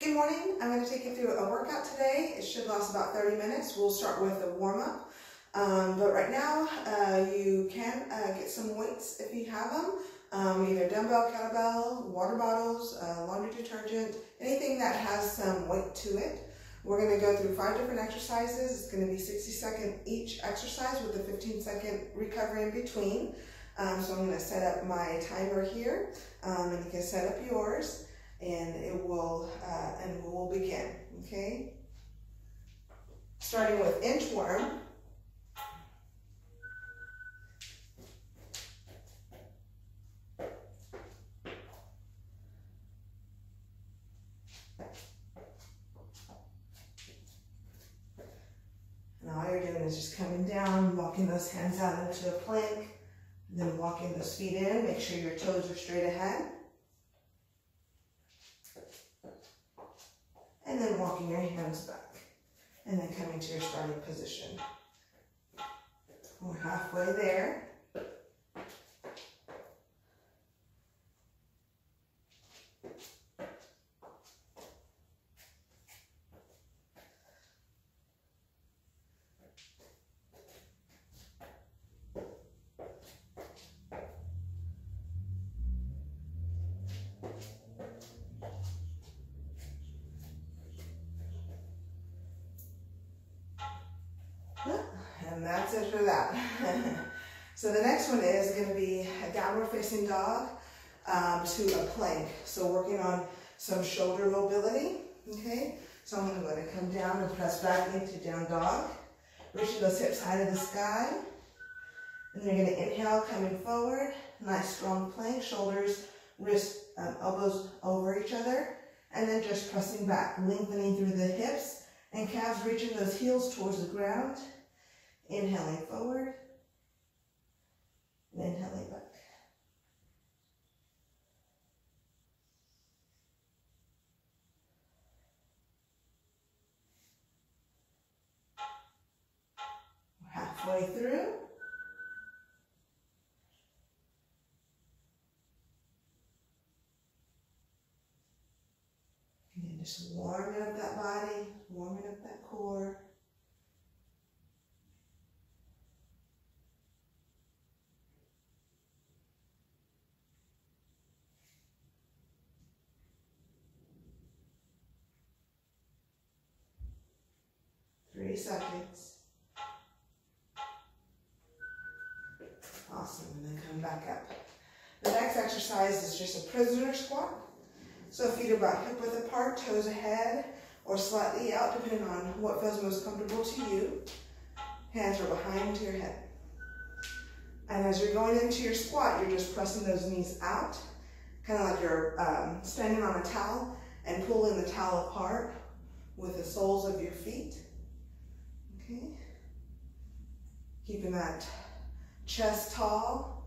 Good morning. I'm going to take you through a workout today. It should last about 30 minutes. We'll start with a warm-up. But right now, you can get some weights if you have them. Either dumbbell, kettlebell, water bottles, laundry detergent, anything that has some weight to it. We're going to go through 5 different exercises. It's going to be 60-second each exercise with a 15-second recovery in between. So I'm going to set up my timer here, and you can set up yours. And we'll begin, okay? Starting with inchworm. And all you're doing is just coming down, walking those hands out into a plank, and then walking those feet in. Make sure your toes are straight ahead. And then walking your hands back. And then coming to your starting position. We're halfway there. And that's it for that. So the next one is going to be a downward facing dog to a plank. So working on some shoulder mobility. Okay, so I'm going to come down and press back into down dog. Reaching those hips high to the sky. And then you're going to inhale, coming forward. Nice strong plank, shoulders, wrists, elbows over each other. And then just pressing back, lengthening through the hips and calves, reaching those heels towards the ground. Inhaling forward, and inhaling back. We're halfway through. And then just warming up that body, warming up that core. Seconds. Awesome, and then come back up. The next exercise is just a prisoner squat. So feet are about hip width apart, toes ahead or slightly out, depending on what feels most comfortable to you. Hands are behind your head. And as you're going into your squat, you're just pressing those knees out, kind of like you're standing on a towel and pulling the towel apart with the soles of your feet. Okay. Keeping that chest tall.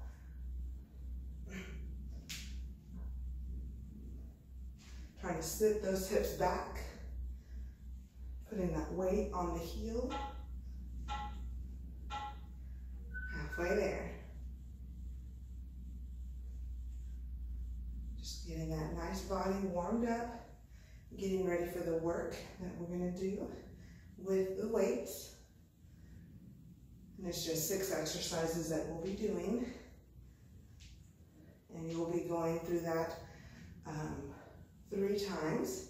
Trying to slip those hips back. Putting that weight on the heel. Halfway there. Just getting that nice body warmed up. Getting ready for the work that we're going to do with the weights. And it's just 6 exercises that we'll be doing. And you'll be going through that 3 times.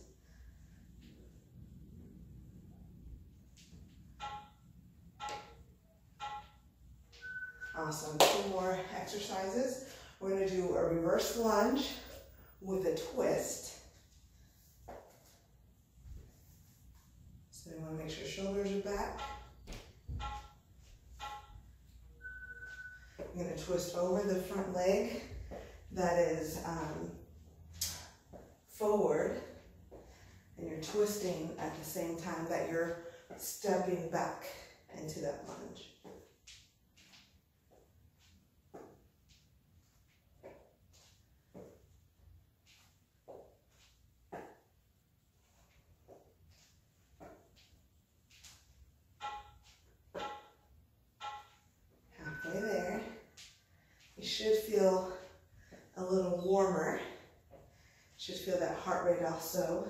Awesome. 2 more exercises. We're going to do a reverse lunge with a twist. So you want to make sure shoulders are back. You're going to twist over the front leg that is forward, and you're twisting at the same time that you're stepping back into that lunge. Halfway there. You should feel a little warmer. Should feel that heart rate also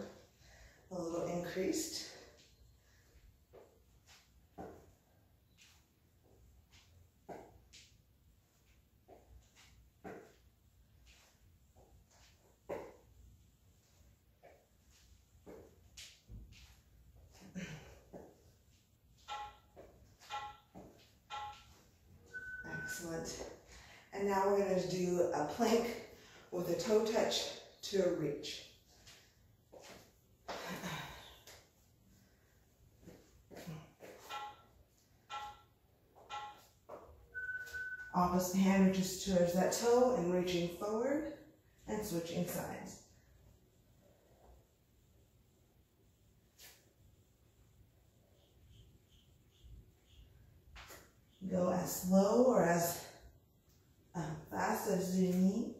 a little increased. Excellent. And now we're going to do a plank with a toe touch to a reach. Opposite hand reaches towards that toe and reaching forward and switching sides. Go as slow or as fast as you need.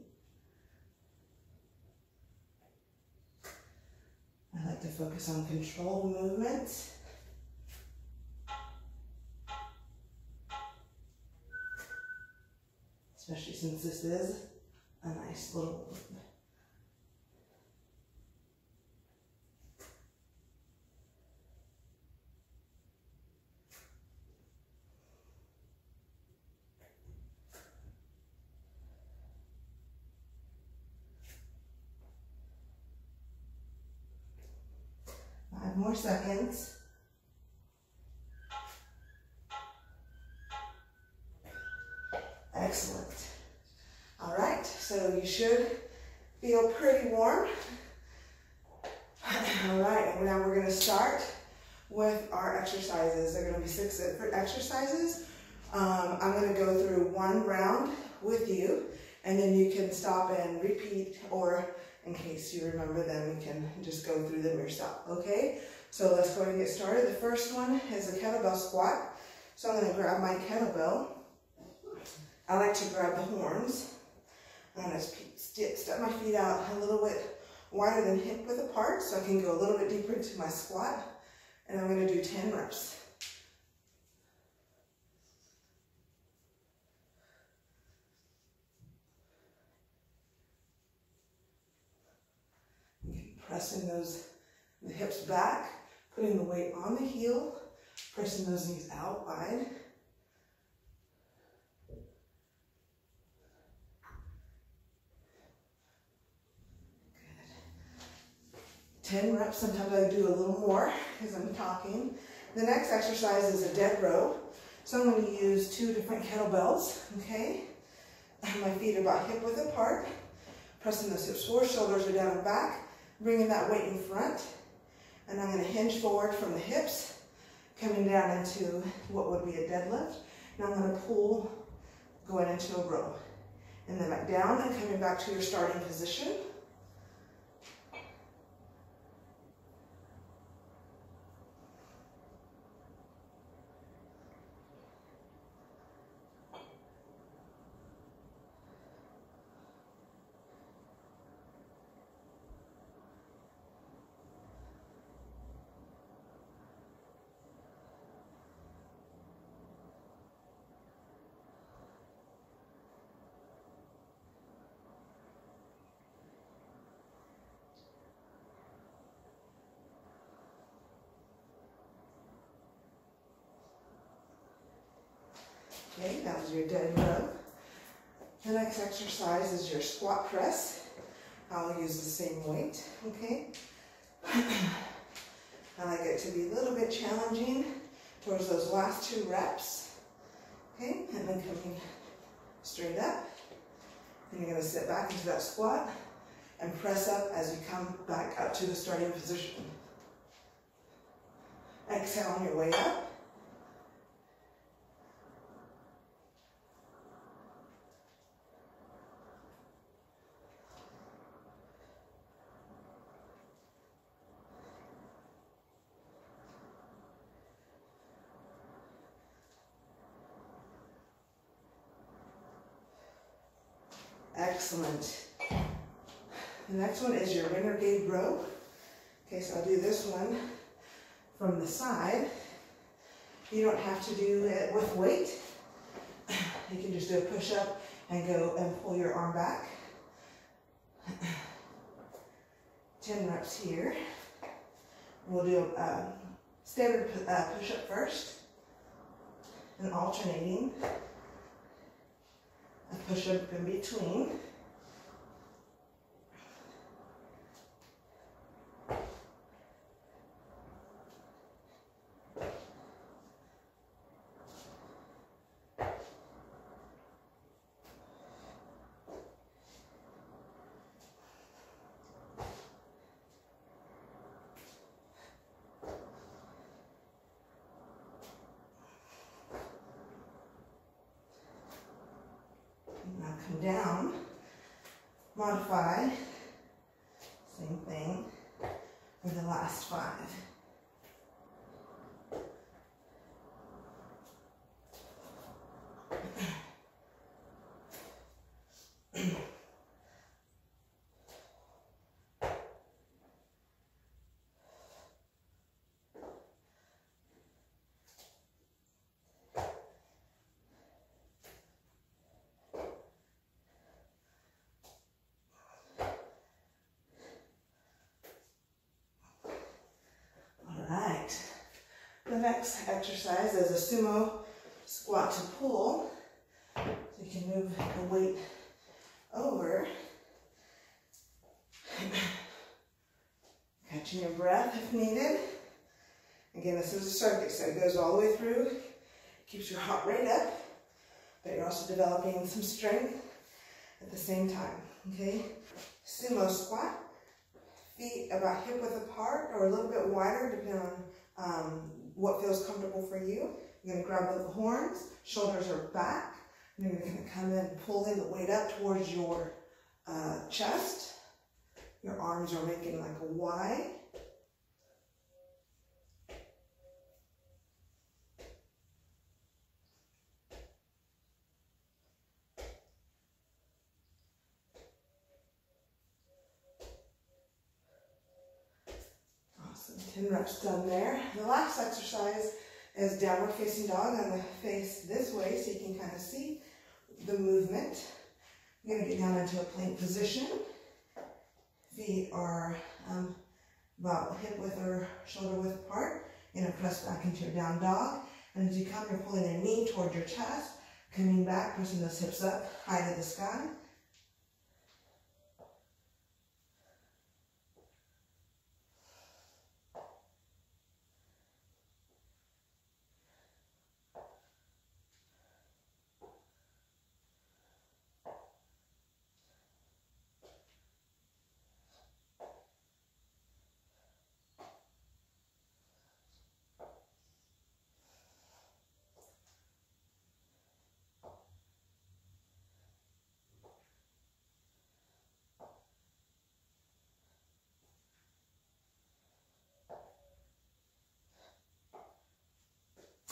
I like to focus on controlled movement. Especially since this is a nice little movement. More seconds. Excellent. All right, so you should feel pretty warm. All right, and now we're going to start with our exercises. They're going to be 6 different exercises. I'm going to go through one round with you, and then you can stop and repeat, or in case you remember them, you can just go through them yourself, okay? So let's go ahead and get started. The first one is a kettlebell squat. So I'm going to grab my kettlebell. I like to grab the horns. I'm going to step my feet out a little bit wider than hip width apart so I can go a little bit deeper into my squat. And I'm going to do 10 reps. Pressing the hips back, putting the weight on the heel, pressing those knees out wide. Good. 10 reps, sometimes I do a little more because I'm talking. The next exercise is a dead row. So I'm going to use 2 different kettlebells, okay? My feet are about hip width apart, pressing those hips forward, shoulders are down and back. Bringing that weight in front, and I'm going to hinge forward from the hips, coming down into what would be a deadlift. And I'm going to pull, going into a row. And then back down and coming back to your starting position. Okay, that was your dead row. The next exercise is your squat press. I'll use the same weight, okay? I like it to be a little bit challenging towards those last 2 reps, okay? And then coming straight up. And you're gonna sit back into that squat and press up as you come back up to the starting position. Exhale on your way up. Excellent. The next one is your renegade row. Okay, so I'll do this one from the side. You don't have to do it with weight. You can just do a push-up and go and pull your arm back. 10 reps here. We'll do a standard push-up first, and alternating a push-up in between. Now come down, modify, same thing for the last 5. The next exercise is a sumo squat to pull. So you can move the weight over, catching your breath if needed. Again, this is a circuit, so it goes all the way through, keeps your heart rate up, but you're also developing some strength at the same time, okay? Sumo squat, feet about hip width apart or a little bit wider depending on what feels comfortable for you. You're going to grab the horns, shoulders are back, and you're going to come in and pull in the weight up towards your chest. Your arms are making like a Y. Awesome, 10 reps done there. The last exercise is downward facing dog. I'm going to face this way so you can kind of see the movement. You're going to get down into a plank position. Feet are about hip width or shoulder width apart. You're going to press back into your down dog. And as you come, you're pulling a knee toward your chest, coming back, pressing those hips up, high to the sky.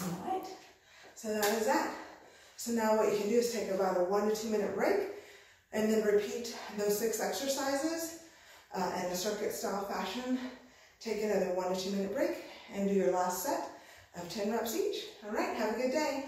Alright, so that is that. So now what you can do is take about a 1 to 2 minute break and then repeat those 6 exercises in a circuit style fashion. Take another 1 to 2 minute break and do your last set of 10 reps each. Alright, have a good day.